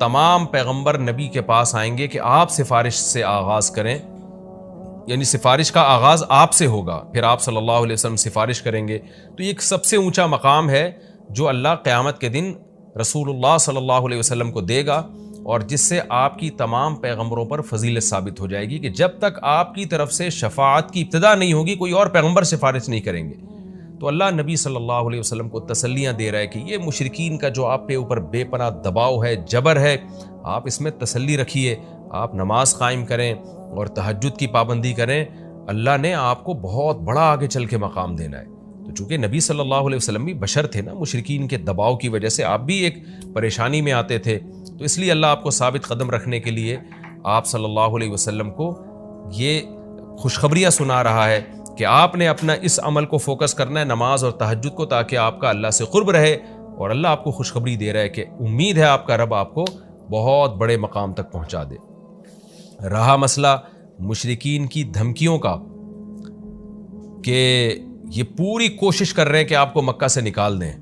تمام پیغمبر نبی کے پاس آئیں گے کہ آپ سفارش سے آغاز کریں، یعنی سفارش کا آغاز آپ سے ہوگا، پھر آپ صلی اللہ علیہ وسلم سفارش کریں گے۔ تو یہ ایک سب سے اونچا مقام ہے جو اللہ قیامت کے دن رسول اللہ صلی اللہ علیہ وسلم کو دے گا، اور جس سے آپ کی تمام پیغمبروں پر فضیلت ثابت ہو جائے گی کہ جب تک آپ کی طرف سے شفاعت کی ابتدا نہیں ہوگی کوئی اور پیغمبر سفارش نہیں کریں گے۔ تو اللہ نبی صلی اللہ علیہ وسلم کو تسلیاں دے رہا ہے کہ یہ مشرکین کا جو آپ کے اوپر بے پناہ دباؤ ہے، جبر ہے، آپ اس میں تسلی رکھیے، آپ نماز قائم کریں اور تہجد کی پابندی کریں، اللہ نے آپ کو بہت بڑا آگے چل کے مقام دینا ہے۔ تو چونکہ نبی صلی اللہ علیہ وسلم بھی بشر تھے نا، مشرکین کے دباؤ کی وجہ سے آپ بھی ایک پریشانی میں آتے تھے، تو اس لیے اللہ آپ کو ثابت قدم رکھنے کے لیے آپ صلی اللہ علیہ وسلم کو یہ خوشخبریاں سنا رہا ہے کہ آپ نے اپنا اس عمل کو فوکس کرنا ہے، نماز اور تہجد کو، تاکہ آپ کا اللہ سے قرب رہے، اور اللہ آپ کو خوشخبری دے رہا ہے کہ امید ہے آپ کا رب آپ کو بہت بڑے مقام تک پہنچا دے۔ رہا مسئلہ مشرکین کی دھمکیوں کا کہ یہ پوری کوشش کر رہے ہیں کہ آپ کو مکہ سے نکال دیں،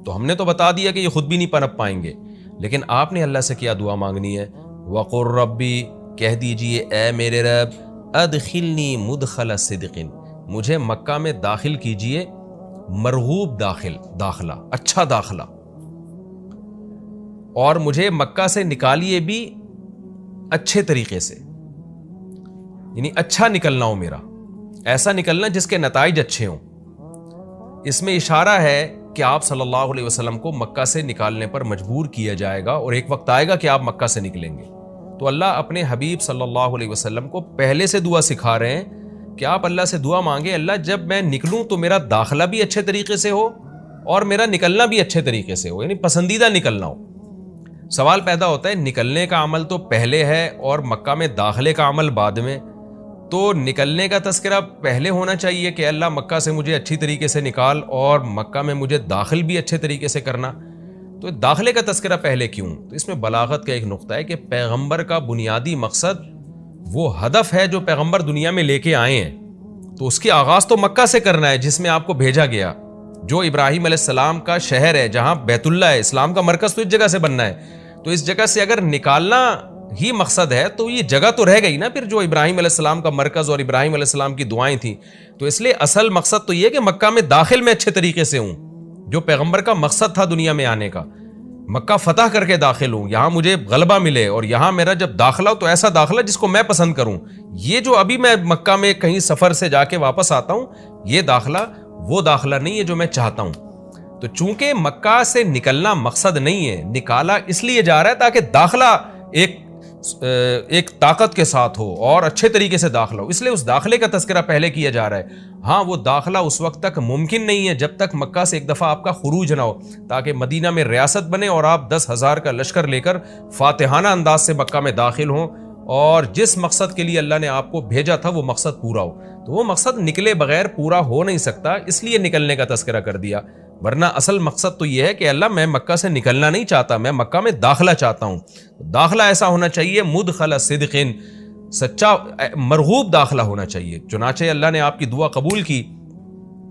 تو ہم نے تو بتا دیا کہ یہ خود بھی نہیں پنپ پائیں گے، لیکن آپ نے اللہ سے کیا دعا مانگنی ہے؟ وَقُلْ رَبِّ، کہہ دیجئے اے میرے رب، ادخلنی مدخل صدق، مجھے مکہ میں داخل کیجئے مرغوب داخلہ، اچھا داخلہ، اور مجھے مکہ سے نکالیے بھی اچھے طریقے سے، یعنی اچھا نکلنا ہو میرا، ایسا نکلنا جس کے نتائج اچھے ہوں۔ اس میں اشارہ ہے کہ آپ صلی اللہ علیہ وسلم کو مکہ سے نکالنے پر مجبور کیا جائے گا، اور ایک وقت آئے گا کہ آپ مکہ سے نکلیں گے۔ تو اللہ اپنے حبیب صلی اللہ علیہ وسلم کو پہلے سے دعا سکھا رہے ہیں کہ آپ اللہ سے دعا مانگے، اللہ جب میں نکلوں تو میرا داخلہ بھی اچھے طریقے سے ہو اور میرا نکلنا بھی اچھے طریقے سے ہو، یعنی پسندیدہ نکلنا ہو۔ سوال پیدا ہوتا ہے نکلنے کا عمل تو پہلے ہے اور مکہ میں داخلے کا عمل بعد میں، تو نکلنے کا تذکرہ پہلے ہونا چاہیے کہ اللہ مکہ سے مجھے اچھی طریقے سے نکال، اور مکہ میں مجھے داخل بھی اچھے طریقے سے کرنا، تو داخلے کا تذکرہ پہلے کیوں؟ تو اس میں بلاغت کا ایک نقطہ ہے کہ پیغمبر کا بنیادی مقصد وہ ہدف ہے جو پیغمبر دنیا میں لے کے آئے ہیں، تو اس کی آغاز تو مکہ سے کرنا ہے جس میں آپ کو بھیجا گیا، جو ابراہیم علیہ السلام کا شہر ہے، جہاں بیت اللہ ہے، اسلام کا مرکز تو اس جگہ سے بننا ہے۔ تو اس جگہ سے اگر نکالنا ہی مقصد ہے تو یہ جگہ تو رہ گئی نا پھر جو ابراہیم علیہ السلام کا مرکز اور ابراہیم علیہ السلام کی دعائیں تھیں، تو اس لیے اصل مقصد تو یہ کہ مکہ میں داخل میں اچھے طریقے سے ہوں، جو پیغمبر کا مقصد تھا دنیا میں آنے کا، مکہ فتح کر کے داخل ہوں، یہاں مجھے غلبہ ملے، اور یہاں میرا جب داخلہ ہو تو ایسا داخلہ جس کو میں پسند کروں۔ یہ جو ابھی میں مکہ میں کہیں سفر سے جا کے واپس آتا ہوں، یہ داخلہ وہ داخلہ نہیں ہے جو میں چاہتا ہوں۔ تو چونکہ مکہ سے نکلنا مقصد نہیں ہے، نکالا اس لیے جا رہا ہے تاکہ داخلہ ایک طاقت کے ساتھ ہو اور اچھے طریقے سے داخلہ ہو، اس لیے اس داخلے کا تذکرہ پہلے کیا جا رہا ہے۔ ہاں وہ داخلہ اس وقت تک ممکن نہیں ہے جب تک مکہ سے ایک دفعہ آپ کا خروج نہ ہو، تاکہ مدینہ میں ریاست بنے اور آپ 10,000 کا لشکر لے کر فاتحانہ انداز سے مکہ میں داخل ہوں، اور جس مقصد کے لیے اللہ نے آپ کو بھیجا تھا وہ مقصد پورا ہو۔ تو وہ مقصد نکلے بغیر پورا ہو نہیں سکتا، اس لیے نکلنے کا تذکرہ کر دیا، ورنہ اصل مقصد تو یہ ہے کہ اللہ میں مکہ سے نکلنا نہیں چاہتا، میں مکہ میں داخلہ چاہتا ہوں۔ داخلہ ایسا ہونا چاہیے مدخل صدق، سچا مرغوب داخلہ ہونا چاہیے۔ چنانچہ اللہ نے آپ کی دعا قبول کی،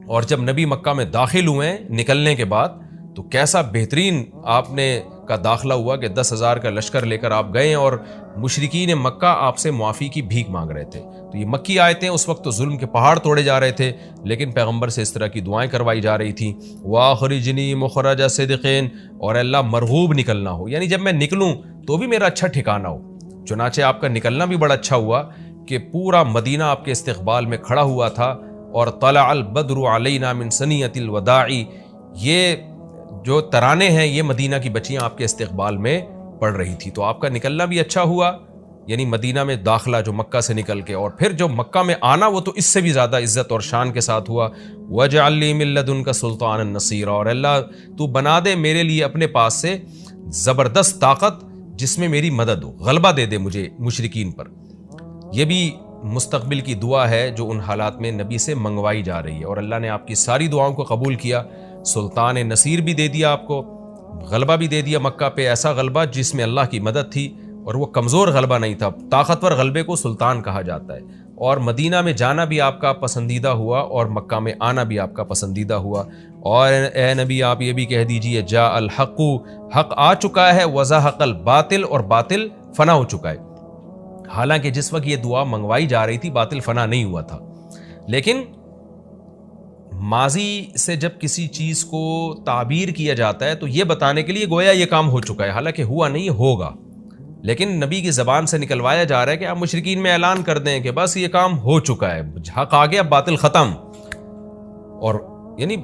اور جب نبی مکہ میں داخل ہوئے نکلنے کے بعد تو کیسا بہترین آپ نے کا داخلہ ہوا کہ 10,000 کا لشکر لے کر آپ گئے، اور مشرکین مکہ آپ سے معافی کی بھیک مانگ رہے تھے۔ تو یہ مکی آیتیں اس وقت تو ظلم کے پہاڑ توڑے جا رہے تھے، لیکن پیغمبر سے اس طرح کی دعائیں کروائی جا رہی تھیں، وَأَخْرِجْنِي مُخْرَجَ صِدْقٍ، اور اللہ مرغوب نکلنا ہو، یعنی جب میں نکلوں تو بھی میرا اچھا ٹھکانہ ہو۔ چنانچہ آپ کا نکلنا بھی بڑا اچھا ہوا کہ پورا مدینہ آپ کے استقبال میں کھڑا ہوا تھا، اور طلع البدر علینا من ثنیۃ الوداع، یہ جو ترانے ہیں یہ مدینہ کی بچیاں آپ کے استقبال میں پڑھ رہی تھی۔ تو آپ کا نکلنا بھی اچھا ہوا، یعنی مدینہ میں داخلہ جو مکہ سے نکل کے، اور پھر جو مکہ میں آنا وہ تو اس سے بھی زیادہ عزت اور شان کے ساتھ ہوا۔ وَاجْعَلْ لِي مِن لَّدُنْكَ سُلْطَانًا نَصِيرًا، اور اللہ تو بنا دے میرے لیے اپنے پاس سے زبردست طاقت جس میں میری مدد ہو، غلبہ دے دے مجھے مشرکین پر۔ یہ بھی مستقبل کی دعا ہے جو ان حالات میں نبی سے منگوائی جا رہی ہے، اور اللہ نے آپ کی ساری دعاؤں کو قبول کیا، سلطان نصیر بھی دے دیا آپ کو، غلبہ بھی دے دیا مکہ پہ، ایسا غلبہ جس میں اللہ کی مدد تھی، اور وہ کمزور غلبہ نہیں تھا، طاقتور غلبے کو سلطان کہا جاتا ہے۔ اور مدینہ میں جانا بھی آپ کا پسندیدہ ہوا اور مکہ میں آنا بھی آپ کا پسندیدہ ہوا. اور اے نبی آپ یہ بھی کہہ دیجئے جاء الحق، حق آ چکا ہے، وزہق الباطل، اور باطل فنا ہو چکا ہے. حالانکہ جس وقت یہ دعا منگوائی جا رہی تھی باطل فنا نہیں ہوا تھا. لیکن ماضی سے جب کسی چیز کو تعبیر کیا جاتا ہے تو یہ بتانے کے لیے گویا یہ کام ہو چکا ہے، حالانکہ ہوا نہیں، ہوگا. لیکن نبی کی زبان سے نکلوایا جا رہا ہے کہ آپ مشرکین میں اعلان کر دیں کہ بس یہ کام ہو چکا ہے، حق آ گیا، باطل ختم. اور یعنی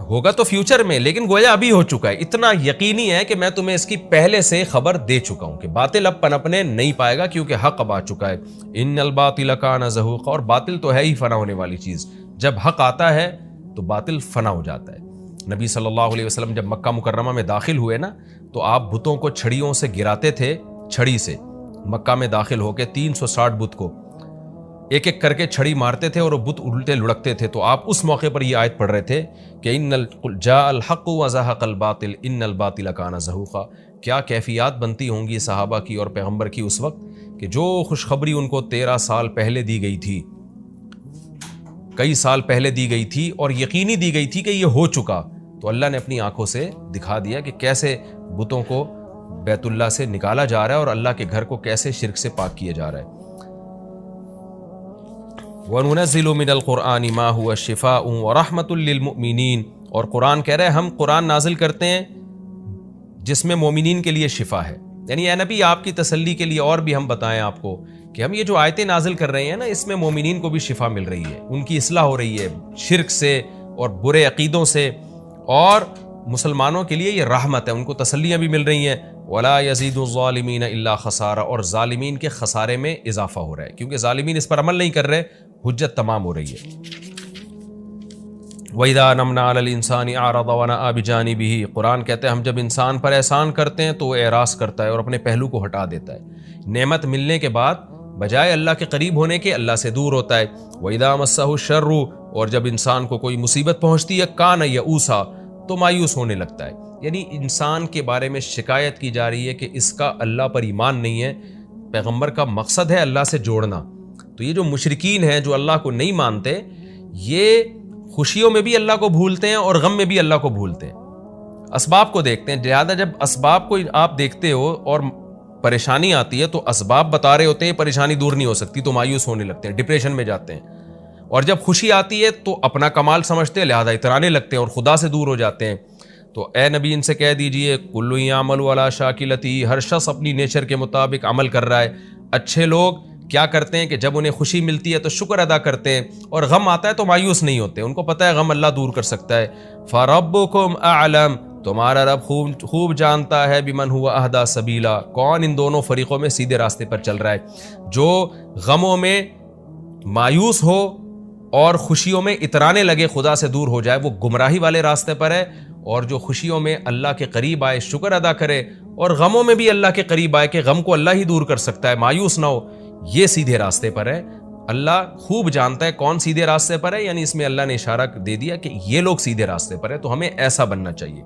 ہوگا تو فیوچر میں، لیکن گویا ابھی ہو چکا ہے. اتنا یقینی ہے کہ میں تمہیں اس کی پہلے سے خبر دے چکا ہوں کہ باطل اب پنپنے نہیں پائے گا کیونکہ حق اب آ چکا ہے. ان الباطل کان زہوقا، اور باطل تو ہے ہی فنا ہونے والی چیز. جب حق آتا ہے تو باطل فنا ہو جاتا ہے. نبی صلی اللہ علیہ وسلم جب مکہ مکرمہ میں داخل ہوئے نا تو آپ بتوں کو چھڑیوں سے گراتے تھے، چھڑی سے. مکہ میں داخل ہو کے 360 بت کو ایک ایک کر کے چھڑی مارتے تھے اور وہ بت الٹے لڑکتے تھے. تو آپ اس موقع پر یہ آیت پڑھ رہے تھے کہ جاء الحق وزہق الباطل ان الباطل کان زہوقا. کیا کیفیات بنتی ہوں گی صحابہ کی اور پیغمبر کی اس وقت کہ جو خوشخبری ان کو 13 سال پہلے دی گئی تھی، کئی سال پہلے دی گئی تھی اور یقینی دی گئی تھی کہ یہ ہو چکا، تو اللہ نے اپنی آنکھوں سے دکھا دیا کہ کیسے بتوں کو بیت اللہ سے نکالا جا رہا ہے اور اللہ کے گھر کو کیسے شرک سے پاک کیا جا رہا ہے. وَنُنَزِّلُ مِنَ الْقُرْآنِ مَا هُوَ شِفَاءٌ وَرَحْمَةٌ لِّلْمُؤْمِنِينَ، اور قرآن کہہ رہے ہیں ہم قرآن نازل کرتے ہیں جس میں مومنین کے لیے شفا ہے. یعنی اے نبی آپ کی تسلی کے لیے اور بھی ہم بتائیں آپ کو کہ ہم یہ جو آیتیں نازل کر رہے ہیں نا اس میں مومنین کو بھی شفا مل رہی ہے، ان کی اصلاح ہو رہی ہے شرک سے اور برے عقیدوں سے، اور مسلمانوں کے لیے یہ رحمت ہے، ان کو تسلیاں بھی مل رہی ہیں. وَلَا يَزِيدُ الظَّالِمِينَ إِلَّا خَسَارًا، اور ظالمین کے خسارے میں اضافہ ہو رہا ہے کیونکہ ظالمین اس پر عمل نہیں کر رہے، حجت تمام ہو رہی ہے. وَإِذَا نَمْنَا عَلَى الْإِنسَانِ أَعْرَضَ وَنَأَىٰ بِجَانِبِهِ، قرآن کہتے ہیں ہم جب انسان پر احسان کرتے ہیں تو وہ اعراض کرتا ہے اور اپنے پہلو کو ہٹا دیتا ہے. نعمت ملنے کے بعد بجائے اللہ کے قریب ہونے کے اللہ سے دور ہوتا ہے. وَإِذَا مَسَّهُ الشَّرُّ، اور جب انسان کو کوئی مصیبت پہنچتی ہے کَانَ یئوسا، تو مایوس ہونے لگتا ہے. یعنی انسان کے بارے میں شکایت کی جا رہی ہے کہ اس کا اللہ پر ایمان نہیں ہے. پیغمبر کا مقصد ہے اللہ سے جوڑنا. تو یہ جو مشرکین ہیں جو اللہ کو نہیں مانتے، یہ خوشیوں میں بھی اللہ کو بھولتے ہیں اور غم میں بھی اللہ کو بھولتے ہیں، اسباب کو دیکھتے ہیں. لہٰذا جب اسباب کو آپ دیکھتے ہو اور پریشانی آتی ہے تو اسباب بتا رہے ہوتے ہیں پریشانی دور نہیں ہو سکتی، تو مایوس ہونے لگتے ہیں، ڈپریشن میں جاتے ہیں. اور جب خوشی آتی ہے تو اپنا کمال سمجھتے ہیں، لہذا اترانے لگتے ہیں اور خدا سے دور ہو جاتے ہیں. تو اے نبی ان سے کہہ دیجئے کل یعمل علی شاکلتہ، ہر شخص اپنی نیچر کے مطابق عمل کر رہا ہے. اچھے لوگ کیا کرتے ہیں کہ جب انہیں خوشی ملتی ہے تو شکر ادا کرتے ہیں، اور غم آتا ہے تو مایوس نہیں ہوتے، ان کو پتہ ہے غم اللہ دور کر سکتا ہے. فَرَبُّكُمْ أَعْلَمُ، تمہارا رب خوب جانتا ہے بِمَنْ هُوَ أَهْدَىٰ سَبِيلًا، کون ان دونوں فریقوں میں سیدھے راستے پر چل رہا ہے. جو غموں میں مایوس ہو اور خوشیوں میں اترانے لگے، خدا سے دور ہو جائے، وہ گمراہی والے راستے پر ہے. اور جو خوشیوں میں اللہ کے قریب آئے، شکر ادا کرے، اور غموں میں بھی اللہ کے قریب آئے کہ غم کو اللہ ہی دور کر سکتا ہے، مایوس نہ ہو، یہ سیدھے راستے پر ہے. اللہ خوب جانتا ہے کون سیدھے راستے پر ہے، یعنی اس میں اللہ نے اشارہ دے دیا کہ یہ لوگ سیدھے راستے پر ہے، تو ہمیں ایسا بننا چاہیے.